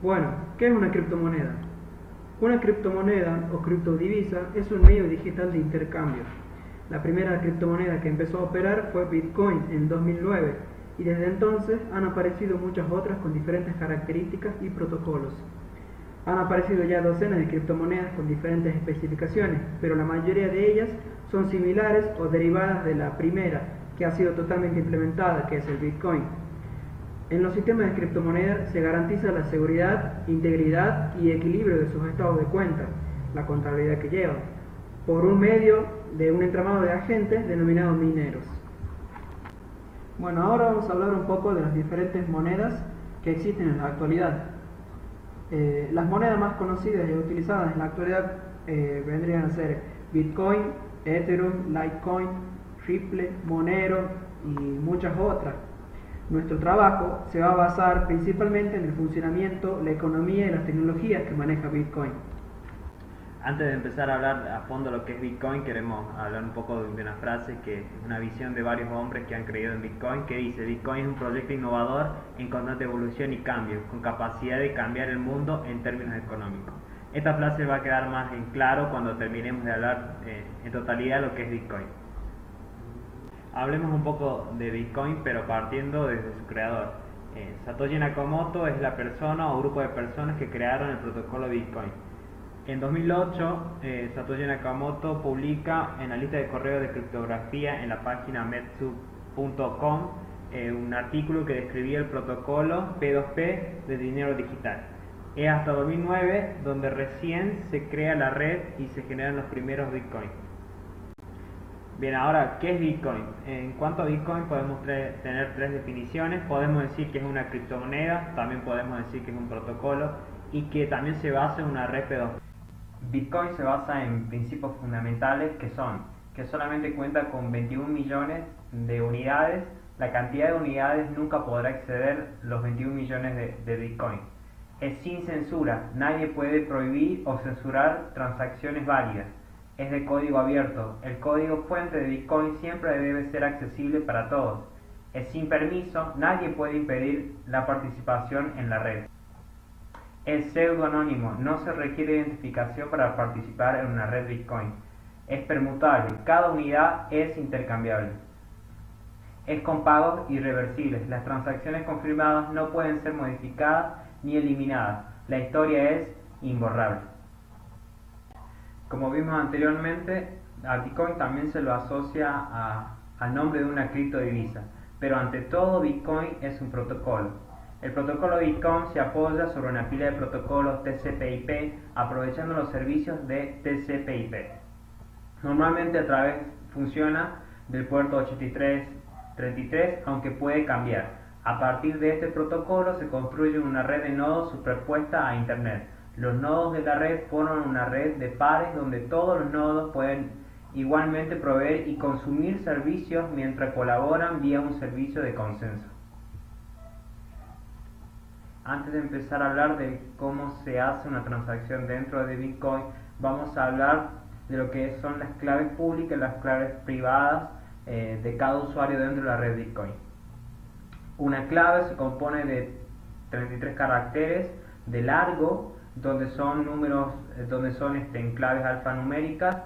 Bueno, ¿qué es una criptomoneda? Una criptomoneda o criptodivisa es un medio digital de intercambio. La primera criptomoneda que empezó a operar fue Bitcoin en 2009 y desde entonces han aparecido muchas otras con diferentes características y protocolos. Han aparecido ya docenas de criptomonedas con diferentes especificaciones, pero la mayoría de ellas son similares o derivadas de la primera, que ha sido totalmente implementada, que es el Bitcoin. En los sistemas de criptomonedas se garantiza la seguridad, integridad y equilibrio de sus estados de cuenta, la contabilidad que llevan, por un medio de un entramado de agentes denominados mineros. Bueno, ahora vamos a hablar un poco de las diferentes monedas que existen en la actualidad. Las monedas más conocidas y utilizadas en la actualidad vendrían a ser Bitcoin, Ethereum, Litecoin, Ripple, Monero y muchas otras. Nuestro trabajo se va a basar principalmente en el funcionamiento, la economía y las tecnologías que maneja Bitcoin. Antes de empezar a hablar a fondo lo que es Bitcoin, queremos hablar un poco de una frase que es una visión de varios hombres que han creído en Bitcoin, que dice: Bitcoin es un proyecto innovador en constante evolución y cambio, con capacidad de cambiar el mundo en términos económicos. Esta frase va a quedar más en claro cuando terminemos de hablar en totalidad lo que es Bitcoin. Hablemos un poco de Bitcoin, pero partiendo desde su creador. Satoshi Nakamoto es la persona o grupo de personas que crearon el protocolo Bitcoin. En 2008, Satoshi Nakamoto publica en la lista de correo de criptografía en la página metsu.com un artículo que describía el protocolo P2P de dinero digital. Es hasta 2009 donde recién se crea la red y se generan los primeros Bitcoin. Bien, ahora, ¿qué es Bitcoin? En cuanto a Bitcoin podemos tener tres definiciones. Podemos decir que es una criptomoneda, también podemos decir que es un protocolo y que también se basa en una red P2P. Bitcoin se basa en principios fundamentales que son que solamente cuenta con 21 millones de unidades. La cantidad de unidades nunca podrá exceder los 21 millones de Bitcoin. Es sin censura, nadie puede prohibir o censurar transacciones válidas. Es de código abierto. El código fuente de Bitcoin siempre debe ser accesible para todos. Es sin permiso, nadie puede impedir la participación en la red. Es pseudo-anónimo, no se requiere identificación para participar en una red Bitcoin. Es permutable, cada unidad es intercambiable. Es con pagos irreversibles, las transacciones confirmadas no pueden ser modificadas ni eliminadas. La historia es imborrable. Como vimos anteriormente, a Bitcoin también se lo asocia al nombre de una criptodivisa, pero ante todo Bitcoin es un protocolo. El protocolo Bitcoin se apoya sobre una pila de protocolos TCP/IP aprovechando los servicios de TCP/IP. Normalmente funciona del puerto 8333, aunque puede cambiar. A partir de este protocolo se construye una red de nodos superpuesta a Internet. Los nodos de la red forman una red de pares donde todos los nodos pueden igualmente proveer y consumir servicios mientras colaboran vía un servicio de consenso. Antes de empezar a hablar de cómo se hace una transacción dentro de Bitcoin, vamos a hablar de lo que son las claves públicas y las claves privadas de cada usuario dentro de la red Bitcoin. Una clave se compone de 33 caracteres de largo, donde son números, en claves alfanuméricas,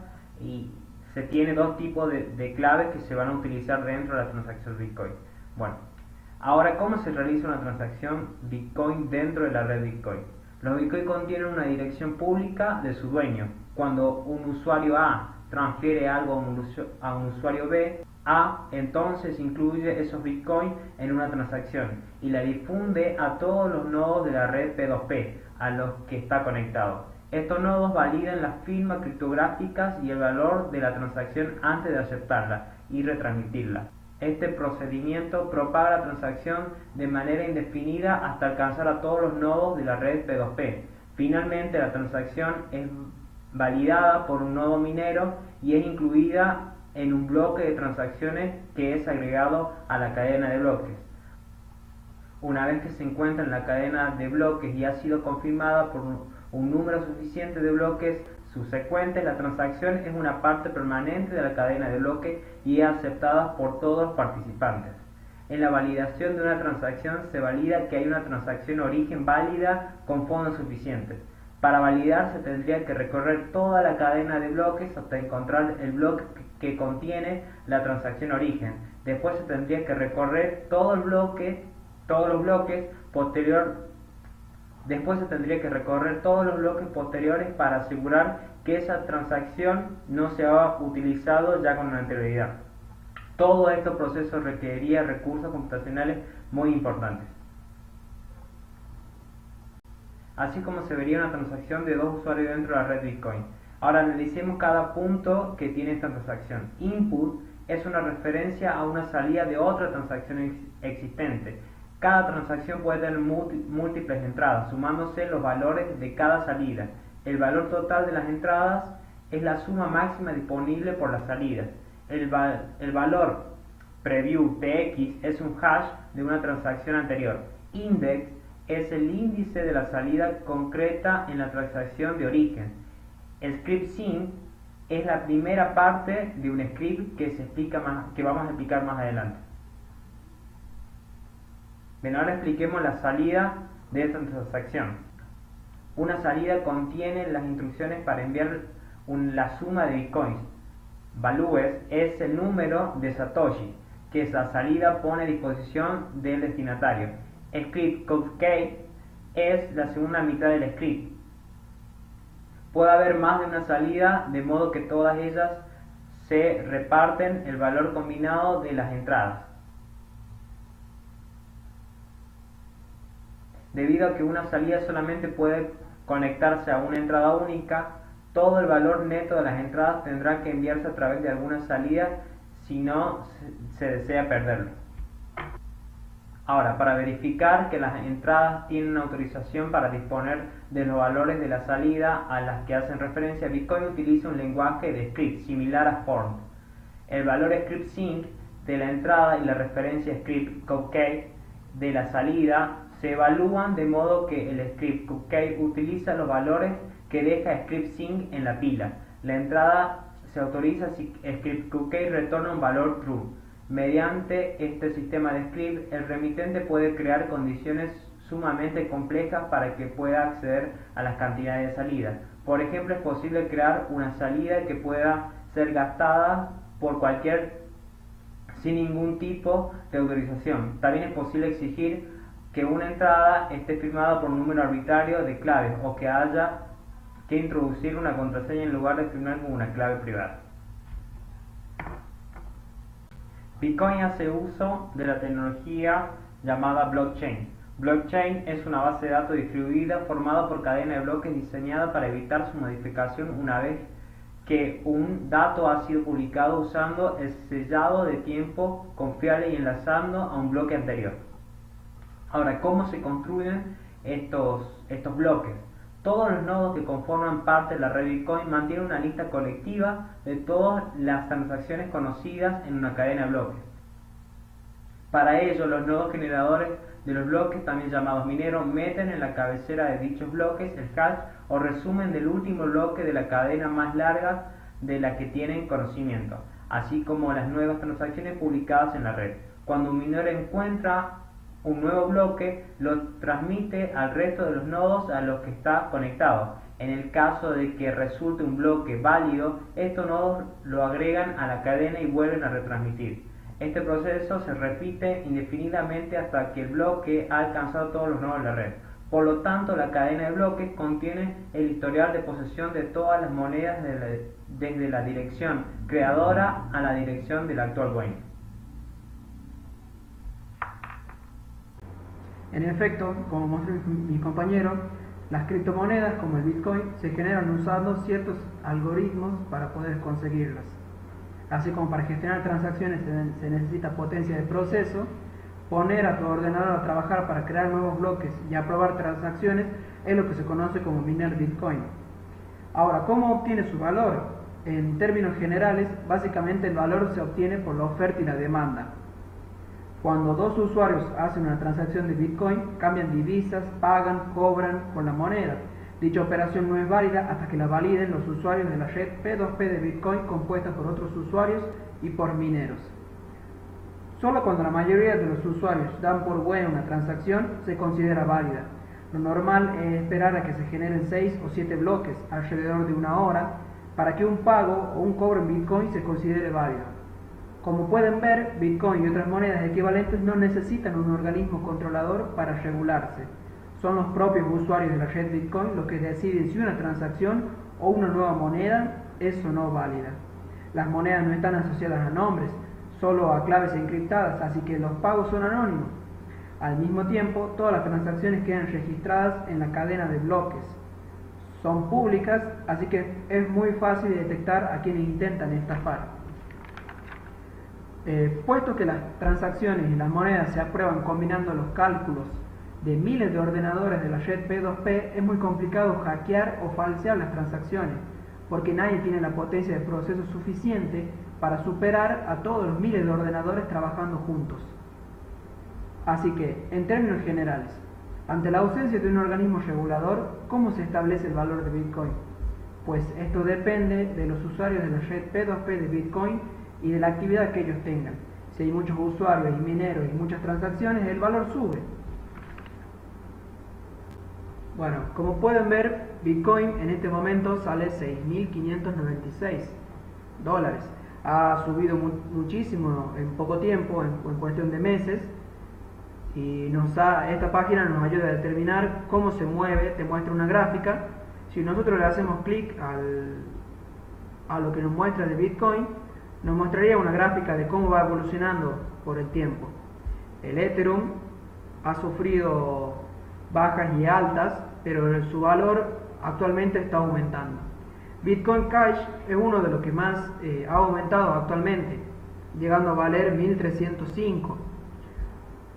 y se tiene dos tipos de claves que se van a utilizar dentro de la transacción Bitcoin. Bueno, ahora, ¿cómo se realiza una transacción Bitcoin dentro de la red Bitcoin? Los Bitcoin contienen una dirección pública de su dueño. Cuando un usuario A transfiere algo a un usuario B, A entonces incluye esos Bitcoin en una transacción y la difunde a todos los nodos de la red P2P a los que está conectado. Estos nodos validan las firmas criptográficas y el valor de la transacción antes de aceptarla y retransmitirla. Este procedimiento propaga la transacción de manera indefinida hasta alcanzar a todos los nodos de la red P2P. Finalmente, la transacción es validada por un nodo minero y es incluida en un bloque de transacciones que es agregado a la cadena de bloques. Una vez que se encuentra en la cadena de bloques y ha sido confirmada por un número suficiente de bloques subsecuentes, la transacción es una parte permanente de la cadena de bloques y es aceptada por todos los participantes. En la validación de una transacción se valida que hay una transacción origen válida con fondos suficientes. Para validar se tendría que recorrer toda la cadena de bloques hasta encontrar el bloque que contiene la transacción origen. Después se tendría que recorrer todos los bloques posteriores para asegurar que esa transacción no se ha utilizado ya con anterioridad. Todo estos procesos requeriría recursos computacionales muy importantes. Así como se vería una transacción de dos usuarios dentro de la red Bitcoin. Ahora analicemos cada punto que tiene esta transacción. Input es una referencia a una salida de otra transacción existente. Cada transacción puede tener múltiples entradas, sumándose los valores de cada salida. El valor total de las entradas es la suma máxima disponible por las salidas. El valor preview px es un hash de una transacción anterior. Index es el índice de la salida concreta en la transacción de origen. Script sync es la primera parte de un script que vamos a explicar más adelante. Bien, ahora expliquemos la salida de esta transacción. Una salida contiene las instrucciones para enviar la suma de bitcoins. Values es el número de Satoshi que esa salida pone a disposición del destinatario. Script code key es la segunda mitad del script. Puede haber más de una salida, de modo que todas ellas se reparten el valor combinado de las entradas. Debido a que una salida solamente puede conectarse a una entrada única, todo el valor neto de las entradas tendrá que enviarse a través de alguna salida si no se desea perderlo. Ahora, para verificar que las entradas tienen autorización para disponer de los valores de la salida a las que hacen referencia, Bitcoin utiliza un lenguaje de script similar a Form. El valor script sync de la entrada y la referencia script cupcake de la salida se evalúan de modo que el script cupcake utiliza los valores que deja script sync en la pila. La entrada se autoriza si script cupcake retorna un valor true. Mediante este sistema de script, el remitente puede crear condiciones sumamente complejas para que pueda acceder a las cantidades de salida. Por ejemplo, es posible crear una salida que pueda ser gastada por cualquier sin ningún tipo de autorización. También es posible exigir que una entrada esté firmada por un número arbitrario de claves o que haya que introducir una contraseña en lugar de firmar con una clave privada. Bitcoin hace uso de la tecnología llamada blockchain. Blockchain es una base de datos distribuida formada por cadenas de bloques diseñada para evitar su modificación una vez que un dato ha sido publicado usando el sellado de tiempo confiable y enlazando a un bloque anterior. Ahora, ¿cómo se construyen estos bloques? Todos los nodos que conforman parte de la red Bitcoin mantienen una lista colectiva de todas las transacciones conocidas en una cadena de bloques. Para ello, los nodos generadores de los bloques, también llamados mineros, meten en la cabecera de dichos bloques el hash o resumen del último bloque de la cadena más larga de la que tienen conocimiento, así como las nuevas transacciones publicadas en la red. Cuando un minero encuentra un nuevo bloque, lo transmite al resto de los nodos a los que está conectado. En el caso de que resulte un bloque válido, estos nodos lo agregan a la cadena y vuelven a retransmitir. Este proceso se repite indefinidamente hasta que el bloque ha alcanzado todos los nodos de la red. Por lo tanto, la cadena de bloques contiene el historial de posesión de todas las monedas desde la dirección creadora a la dirección del actual dueño. En efecto, como mostró mi compañero, las criptomonedas como el Bitcoin se generan usando ciertos algoritmos para poder conseguirlas. Así como para gestionar transacciones se necesita potencia de proceso, poner a tu ordenador a trabajar para crear nuevos bloques y aprobar transacciones es lo que se conoce como minar Bitcoin. Ahora, ¿cómo obtiene su valor? En términos generales, básicamente el valor se obtiene por la oferta y la demanda. Cuando dos usuarios hacen una transacción de Bitcoin, cambian divisas, pagan, cobran con la moneda. Dicha operación no es válida hasta que la validen los usuarios de la red P2P de Bitcoin compuesta por otros usuarios y por mineros. Solo cuando la mayoría de los usuarios dan por buena una transacción se considera válida. Lo normal es esperar a que se generen 6 o 7 bloques alrededor de una hora para que un pago o un cobro en Bitcoin se considere válido. Como pueden ver, Bitcoin y otras monedas equivalentes no necesitan un organismo controlador para regularse. Son los propios usuarios de la red Bitcoin los que deciden si una transacción o una nueva moneda es o no válida. Las monedas no están asociadas a nombres, solo a claves encriptadas, así que los pagos son anónimos. Al mismo tiempo, todas las transacciones quedan registradas en la cadena de bloques. Son públicas, así que es muy fácil de detectar a quienes intentan estafar. Puesto que las transacciones y las monedas se aprueban combinando los cálculos de miles de ordenadores de la red P2P, es muy complicado hackear o falsear las transacciones, porque nadie tiene la potencia de proceso suficiente para superar a todos los miles de ordenadores trabajando juntos. Así que, en términos generales, ante la ausencia de un organismo regulador, ¿cómo se establece el valor de Bitcoin? Pues esto depende de los usuarios de la red P2P de Bitcoin y de la actividad que ellos tengan. Si hay muchos usuarios y mineros y muchas transacciones, el valor sube. Bueno, como pueden ver, Bitcoin en este momento sale $6.596. Ha subido muchísimo en poco tiempo, en cuestión de meses, y esta página nos ayuda a determinar cómo se mueve. Te muestra una gráfica. Si nosotros le hacemos clic a lo que nos muestra de Bitcoin, nos mostraría una gráfica de cómo va evolucionando por el tiempo. El Ethereum ha sufrido bajas y altas, pero su valor actualmente está aumentando. Bitcoin Cash es uno de los que más ha aumentado actualmente, llegando a valer 1.305.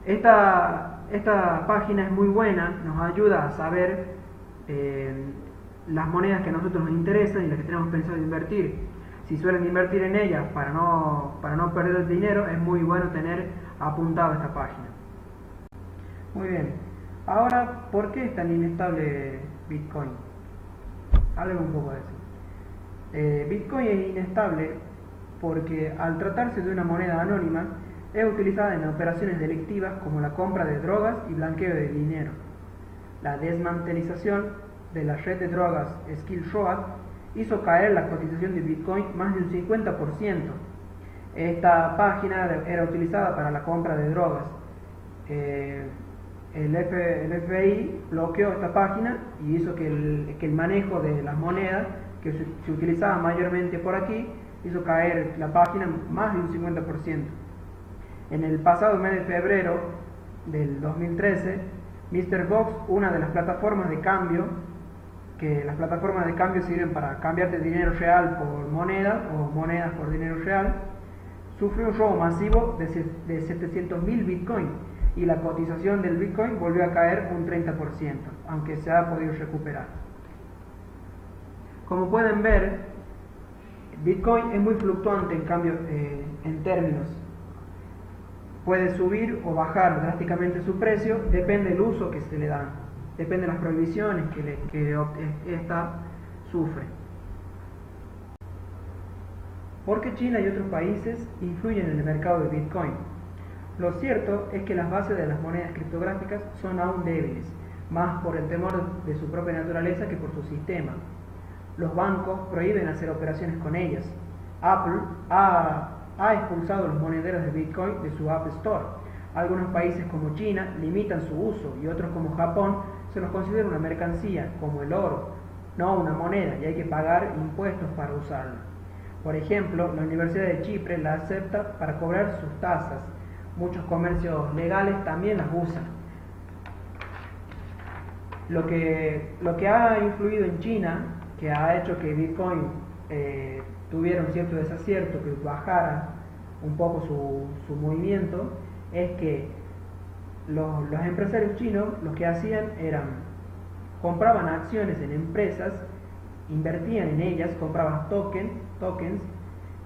Esta página es muy buena, nos ayuda a saber las monedas que a nosotros nos interesan y las que tenemos pensado invertir. Si suelen invertir en ellas para no perder el dinero, es muy bueno tener apuntado esta página. Muy bien, ahora, ¿por qué es tan inestable Bitcoin? Hablemos un poco de eso. Bitcoin es inestable porque al tratarse de una moneda anónima, es utilizada en operaciones delictivas como la compra de drogas y blanqueo de dinero. La desmantelización de la red de drogas Silk Road hizo caer la cotización de Bitcoin más de un 50%. Esta página era utilizada para la compra de drogas. El FBI bloqueó esta página y hizo que el manejo de las monedas que se utilizaban mayormente por aquí hizo caer la página más de un 50%. En el pasado mes de febrero del 2013, MrBox, una de las plataformas de cambio, que las plataformas de cambio sirven para cambiarte dinero real por moneda o monedas por dinero real, sufrió un robo masivo de 700.000 Bitcoin y la cotización del Bitcoin volvió a caer un 30%, aunque se ha podido recuperar. Como pueden ver, Bitcoin es muy fluctuante en términos. Puede subir o bajar drásticamente su precio, depende del uso que se le da, depende de las prohibiciones que esta sufre. ¿Por qué China y otros países influyen en el mercado de Bitcoin? Lo cierto es que las bases de las monedas criptográficas son aún débiles, más por el temor de su propia naturaleza que por su sistema. Los bancos prohíben hacer operaciones con ellas. Apple ha expulsado los monederos de Bitcoin de su App Store. Algunos países como China limitan su uso y otros como Japón se los considera una mercancía, como el oro, no una moneda, y hay que pagar impuestos para usarla. Por ejemplo, la Universidad de Chipre la acepta para cobrar sus tasas. Muchos comercios legales también las usan. Lo que ha influido en China, que ha hecho que Bitcoin tuviera un cierto desacierto, que bajara un poco su movimiento, es que los empresarios chinos lo que hacían compraban acciones en empresas, invertían en ellas, compraban tokens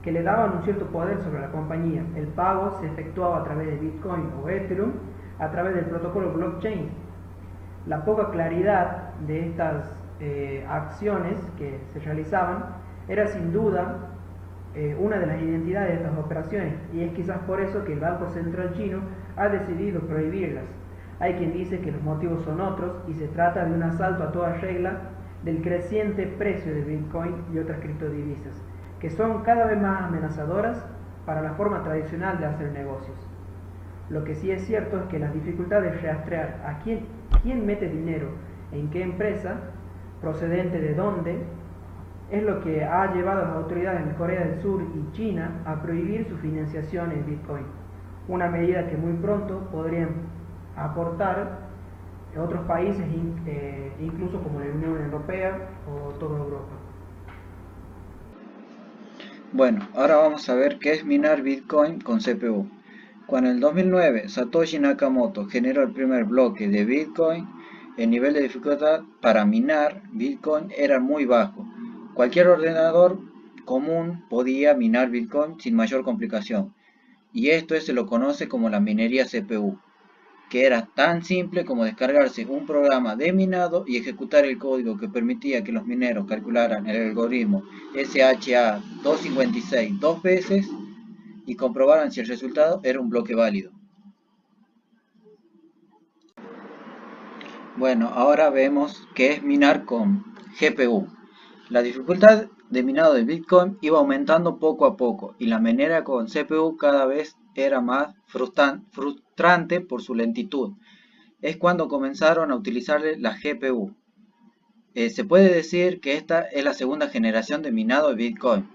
que le daban un cierto poder sobre la compañía. El pago se efectuaba a través de Bitcoin o Ethereum, a través del protocolo blockchain. La poca claridad de estas acciones que se realizaban era sin duda una de las identidades de estas operaciones, y es quizás por eso que el Banco Central chino ha decidido prohibirlas. Hay quien dice que los motivos son otros y se trata de un asalto a toda regla del creciente precio de Bitcoin y otras criptodivisas, que son cada vez más amenazadoras para la forma tradicional de hacer negocios. Lo que sí es cierto es que las dificultades de rastrear a quién mete dinero, en qué empresa, procedente de dónde, es lo que ha llevado a las autoridades de Corea del Sur y China a prohibir su financiación en Bitcoin, una medida que muy pronto podrían aportar otros países, incluso como la Unión Europea o toda Europa. Bueno, ahora vamos a ver qué es minar Bitcoin con CPU. Cuando en el 2009 Satoshi Nakamoto generó el primer bloque de Bitcoin, el nivel de dificultad para minar Bitcoin era muy bajo. Cualquier ordenador común podía minar Bitcoin sin mayor complicación, y esto se lo conoce como la minería CPU, que era tan simple como descargarse un programa de minado y ejecutar el código que permitía que los mineros calcularan el algoritmo SHA-256 dos veces y comprobaran si el resultado era un bloque válido. Bueno, ahora vemos qué es minar con GPU. La dificultad de minado de Bitcoin iba aumentando poco a poco y la minera con CPU cada vez era más frustrante por su lentitud. Es cuando comenzaron a utilizarle la GPU. Se puede decir que esta es la segunda generación de minado de Bitcoin.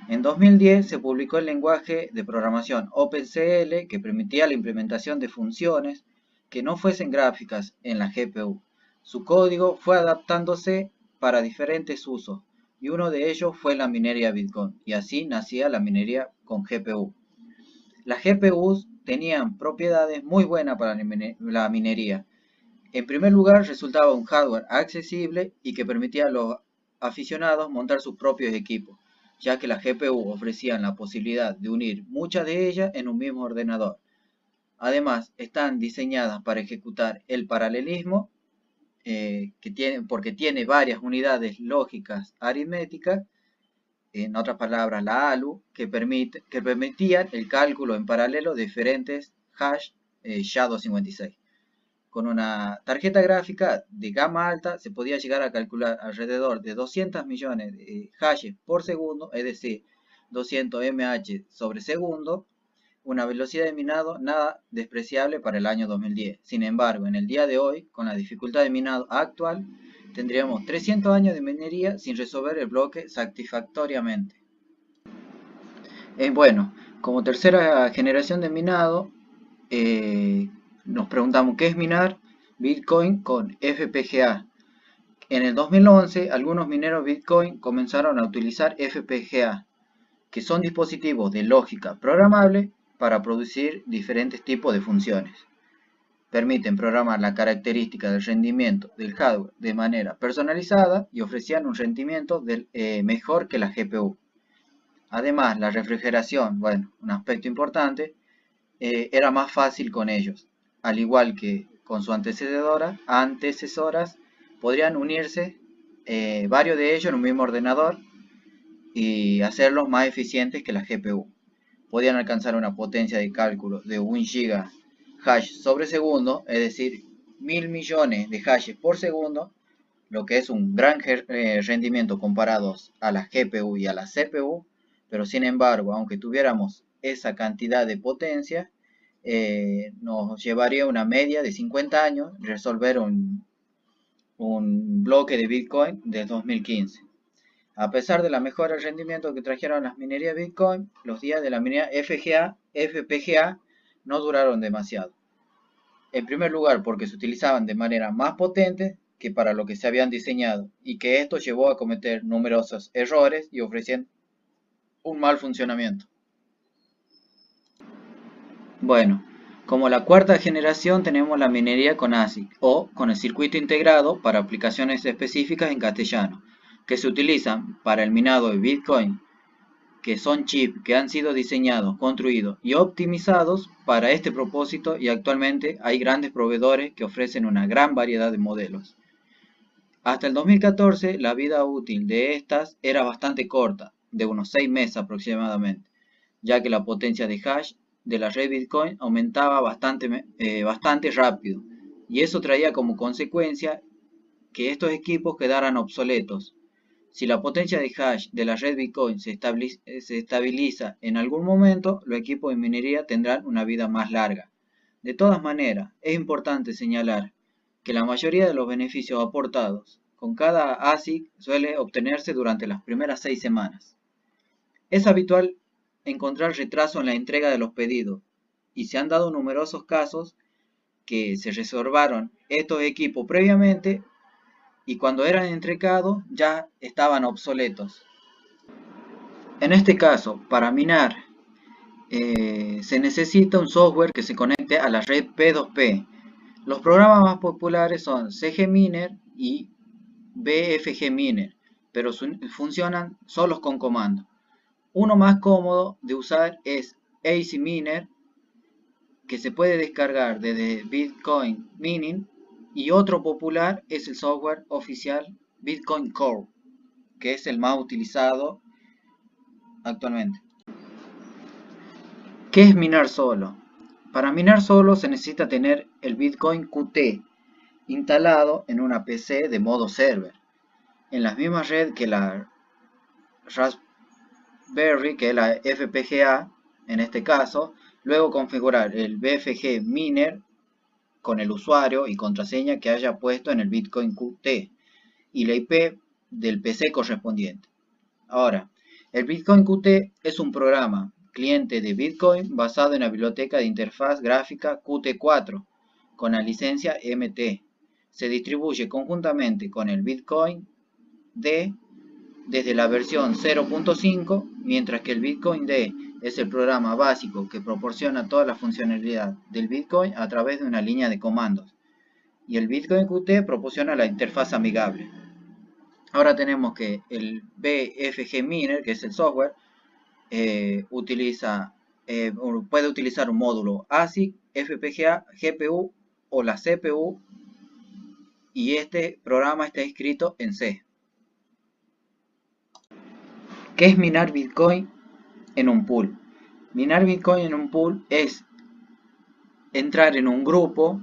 En 2010 se publicó el lenguaje de programación OpenCL que permitía la implementación de funciones que no fuesen gráficas en la GPU. Su código fue adaptándose para diferentes usos y uno de ellos fue la minería Bitcoin, y así nacía la minería con GPU. Las GPUs tenían propiedades muy buenas para la minería. En primer lugar, resultaba un hardware accesible y que permitía a los aficionados montar sus propios equipos, ya que las GPU ofrecían la posibilidad de unir muchas de ellas en un mismo ordenador. Además, están diseñadas para ejecutar el paralelismo, porque tiene varias unidades lógicas aritméticas, en otras palabras la ALU, que permitían el cálculo en paralelo de diferentes hash SHA-256. Con una tarjeta gráfica de gama alta se podía llegar a calcular alrededor de 200 millones de hashes por segundo, es decir, 200 mH sobre segundo, una velocidad de minado nada despreciable para el año 2010. Sin embargo, en el día de hoy, con la dificultad de minado actual, tendríamos 300 años de minería sin resolver el bloque satisfactoriamente. Bueno, como tercera generación de minado, nos preguntamos qué es minar Bitcoin con FPGA. En el 2011, algunos mineros Bitcoin comenzaron a utilizar FPGA, que son dispositivos de lógica programable para producir diferentes tipos de funciones. Permiten programar la característica del rendimiento del hardware de manera personalizada y ofrecían un rendimiento mejor que la GPU. Además, la refrigeración, un aspecto importante, era más fácil con ellos. Al igual que con su antecesoras, podrían unirse varios de ellos en un mismo ordenador y hacerlos más eficientes que la GPU. Podían alcanzar una potencia de cálculo de 1 giga hash sobre segundo, es decir, 1000 millones de hashes por segundo, lo que es un gran rendimiento comparados a la GPU y a la CPU, pero sin embargo, aunque tuviéramos esa cantidad de potencia, nos llevaría una media de 50 años resolver un bloque de Bitcoin de 2015. A pesar de la mejora del rendimiento que trajeron las minerías Bitcoin, los días de la minería FPGA no duraron demasiado. En primer lugar, porque se utilizaban de manera más potente que para lo que se habían diseñado, y que esto llevó a cometer numerosos errores y ofrecían un mal funcionamiento. Bueno, como la cuarta generación tenemos la minería con ASIC o con el circuito integrado para aplicaciones específicas en castellano, que se utilizan para el minado de Bitcoin, que son chips que han sido diseñados, construidos y optimizados para este propósito, y actualmente hay grandes proveedores que ofrecen una gran variedad de modelos. Hasta el 2014 la vida útil de estas era bastante corta, de unos 6 meses aproximadamente, ya que la potencia de hash de la red Bitcoin aumentaba bastante rápido, y eso traía como consecuencia que estos equipos quedaran obsoletos. Si la potencia de hash de la red Bitcoin se estabiliza en algún momento, los equipos de minería tendrán una vida más larga. De todas maneras, es importante señalar que la mayoría de los beneficios aportados con cada ASIC suele obtenerse durante las primeras 6 semanas. Es habitual encontrar retraso en la entrega de los pedidos, y se han dado numerosos casos que se reservaron estos equipos previamente y cuando eran entregados ya estaban obsoletos. En este caso, para minar, se necesita un software que se conecte a la red P2P. Los programas más populares son CGMiner y BFGMiner, pero funcionan solos con comando. Uno más cómodo de usar es ACMiner, que se puede descargar desde Bitcoin Mining, y otro popular es el software oficial Bitcoin Core, que es el más utilizado actualmente. ¿Qué es minar solo? Para minar solo se necesita tener el Bitcoin Qt instalado en una PC de modo server, en la misma red que la Raspberry, que es la FPGA en este caso. Luego configurar el BFG Miner con el usuario y contraseña que haya puesto en el Bitcoin Qt y la IP del PC correspondiente. Ahora, el Bitcoin Qt es un programa cliente de Bitcoin basado en la biblioteca de interfaz gráfica Qt4 con la licencia MT. Se distribuye conjuntamente con el Bitcoin D desde la versión 0.5, mientras que el Bitcoin D es el programa básico que proporciona toda la funcionalidad del Bitcoin a través de una línea de comandos, y el Bitcoin Qt proporciona la interfaz amigable. Ahora tenemos que el BFG Miner, que es el software, puede utilizar un módulo ASIC, FPGA, GPU o la CPU, y este programa está escrito en C. ¿Qué es minar Bitcoin en un pool? Minar Bitcoin en un pool es entrar en un grupo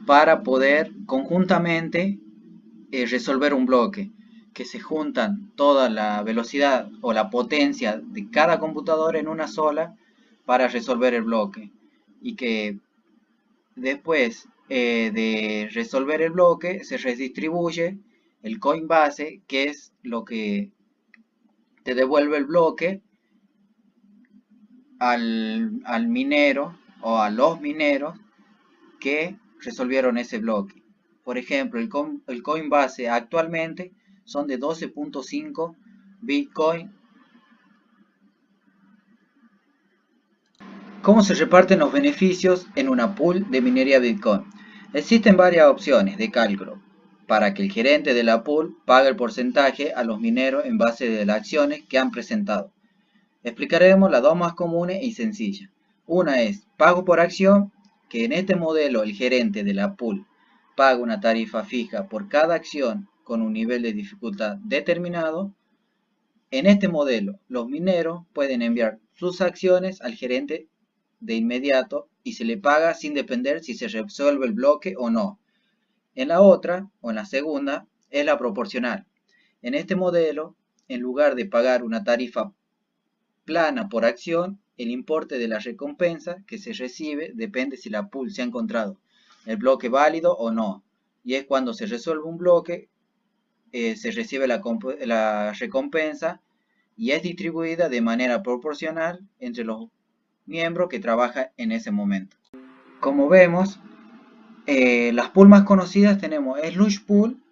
para poder conjuntamente resolver un bloque, que se juntan toda la velocidad o la potencia de cada computadora en una sola para resolver el bloque, y que después de resolver el bloque se redistribuye el coin base, que es lo que te devuelve el bloque al minero o a los mineros que resolvieron ese bloque. Por ejemplo, el coin base actualmente son de 12.5 Bitcoin. ¿Cómo se reparten los beneficios en una pool de minería Bitcoin? Existen varias opciones de cálculo para que el gerente de la pool pague el porcentaje a los mineros en base de las acciones que han presentado. Explicaremos las dos más comunes y sencillas. Una es pago por acción, que en este modelo el gerente de la pool paga una tarifa fija por cada acción con un nivel de dificultad determinado. En este modelo, los mineros pueden enviar sus acciones al gerente de inmediato y se le paga sin depender si se resuelve el bloque o no. En la otra, o en la segunda, es la proporcional. En este modelo, en lugar de pagar una tarifa plana por acción, el importe de la recompensa que se recibe depende si la pool se ha encontrado el bloque válido o no, y es cuando se resuelve un bloque, se recibe la recompensa, y es distribuida de manera proporcional entre los miembros que trabajan en ese momento. Como vemos, las pools más conocidas tenemos Slush Pool,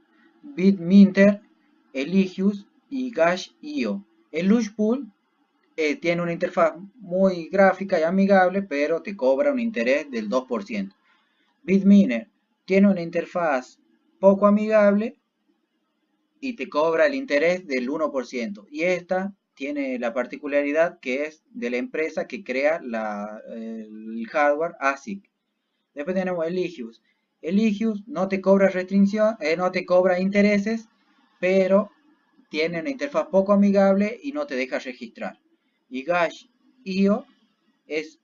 Bitminter, Eligius y Gash.io. El Slush Pool tiene una interfaz muy gráfica y amigable, pero te cobra un interés del 2%. Bitminer tiene una interfaz poco amigable y te cobra el interés del 1%. Y esta tiene la particularidad que es de la empresa que crea el hardware ASIC. Después tenemos Eligius. Eligius no te cobra no te cobra intereses, pero tiene una interfaz poco amigable y no te deja registrar. Y Gash.io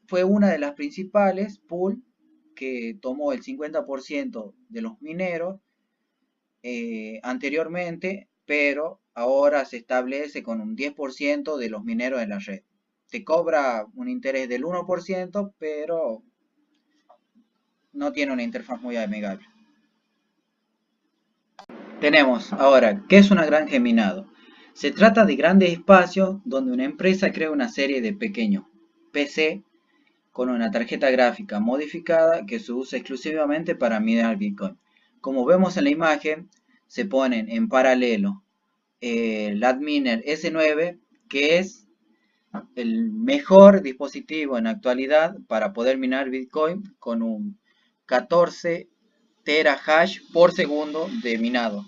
fue una de las principales pool que tomó el 50% de los mineros anteriormente, pero ahora se establece con un 10% de los mineros en la red. Te cobra un interés del 1%, pero no tiene una interfaz muy amigable. Tenemos ahora, ¿qué es una granja de minado? Se trata de grandes espacios donde una empresa crea una serie de pequeños PC con una tarjeta gráfica modificada que se usa exclusivamente para minar Bitcoin. Como vemos en la imagen, se ponen en paralelo el Adminer S9, que es el mejor dispositivo en actualidad para poder minar Bitcoin con un 14 terahash por segundo de minado.